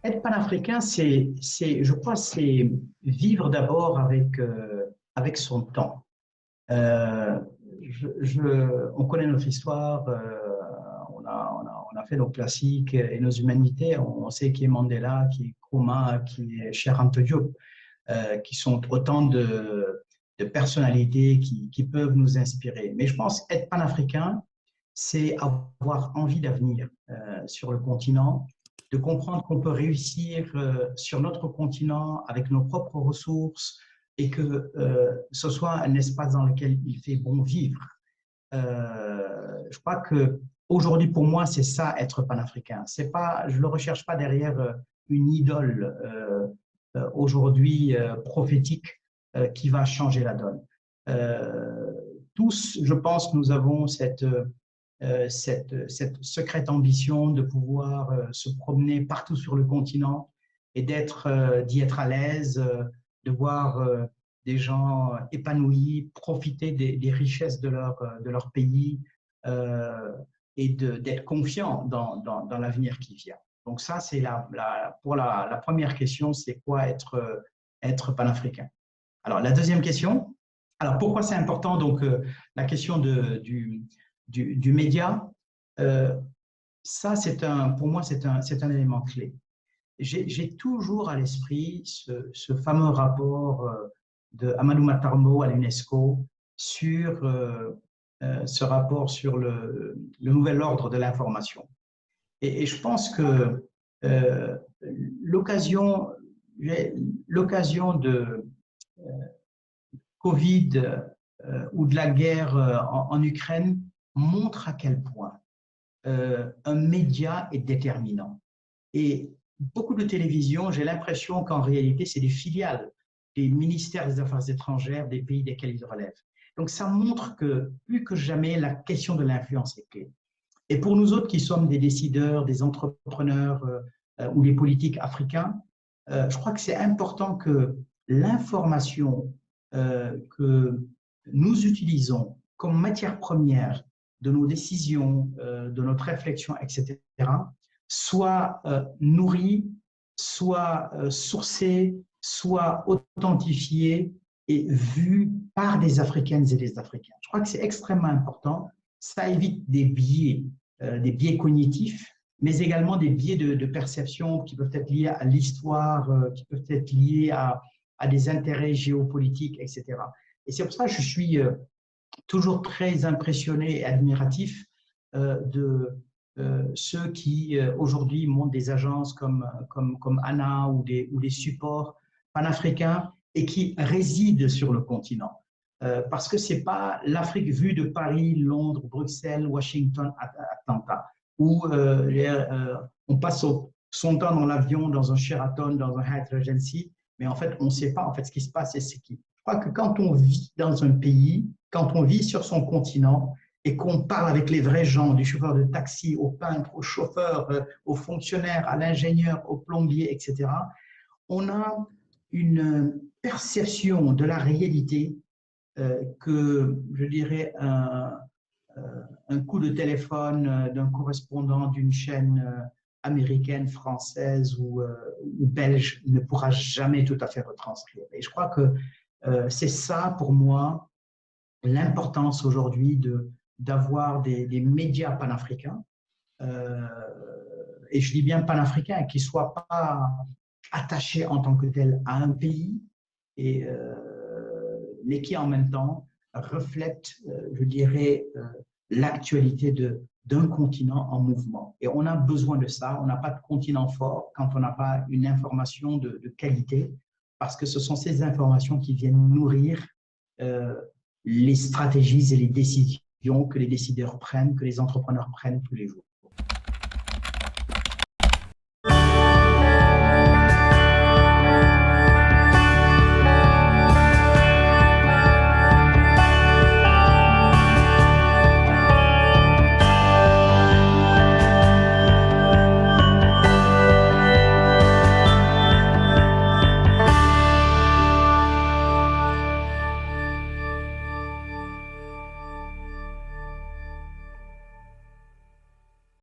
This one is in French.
Être panafricain, je crois, c'est vivre d'abord avec son temps. Euh, on connaît notre histoire, on a fait nos classiques et nos humanités. On sait qui est Mandela, qui est Nkrumah, qui est Cheikh Anta Diop, qui sont autant de personnalités qui peuvent nous inspirer. Mais je pense qu'être panafricain, c'est avoir envie d'avenir sur le continent, de comprendre qu'on peut réussir sur notre continent avec nos propres ressources et que ce soit un espace dans lequel il fait bon vivre. Je crois que aujourd'hui pour moi c'est ça être panafricain. C'est pas, je le recherche pas derrière une idole aujourd'hui prophétique qui va changer la donne. Tous, je pense, nous avons cette secrète ambition de pouvoir se promener partout sur le continent et d'y être à l'aise, de voir des gens épanouis, profiter des richesses de leur pays et d'être confiants dans l'avenir qui vient. Donc ça, c'est pour la première question, c'est quoi être panafricain? Alors, la deuxième question, alors pourquoi c'est important? Donc, la question du média, euh, ça, pour moi, c'est un élément clé. J'ai toujours à l'esprit ce fameux rapport de Amadou Matarmo à l'UNESCO sur ce rapport sur le nouvel ordre de l'information. Et je pense que euh, l'occasion l'occasion de Covid ou de la guerre en Ukraine montre à quel point un média est déterminant. Et beaucoup de télévisions, j'ai l'impression qu'en réalité, c'est des filiales des ministères des Affaires étrangères des pays desquels ils relèvent. Donc, ça montre que plus que jamais, la question de l'influence est clé. Et pour nous autres qui sommes des décideurs, des entrepreneurs ou des politiques africains, je crois que c'est important que l'information que nous utilisons comme matière première de nos décisions, de notre réflexion, etc., soit nourrie, soit sourcée, soit authentifiée et vue par des Africaines et des Africains. Je crois que c'est extrêmement important. Ça évite des biais cognitifs, mais également des biais de perception qui peuvent être liés à l'histoire, qui peuvent être liés à des intérêts géopolitiques, etc. Et c'est pour ça que je suis toujours très impressionné et admiratif de ceux qui aujourd'hui montent des agences comme ANA ou des supports panafricains et qui résident sur le continent. Parce que ce n'est pas l'Afrique vue de Paris, Londres, Bruxelles, Washington, Atlanta, où on passe son temps dans l'avion, dans un Sheraton, dans un Hyatt Regency, mais en fait, on ne sait pas en fait ce qui se passe et c'est qui. Je crois que quand on vit dans un pays, quand on vit sur son continent et qu'on parle avec les vrais gens, du chauffeur de taxi au peintre, au chauffeur, au fonctionnaire, à l'ingénieur, au plombier, etc., on a une perception de la réalité que, je dirais, un coup de téléphone d'un correspondant d'une chaîne américaine, française ou belge ne pourra jamais tout à fait retranscrire. Et je crois que c'est ça, pour moi, l'importance aujourd'hui d'avoir des médias panafricains, euh, et je dis bien panafricains, qui ne soient pas attachés en tant que tels à un pays, mais qui en même temps reflètent, je dirais, l'actualité d'un continent en mouvement. Et on a besoin de ça. On n'a pas de continent fort quand on n'a pas une information de qualité, parce que ce sont ces informations qui viennent nourrir euh, les stratégies et les décisions que les décideurs prennent, que les entrepreneurs prennent tous les jours.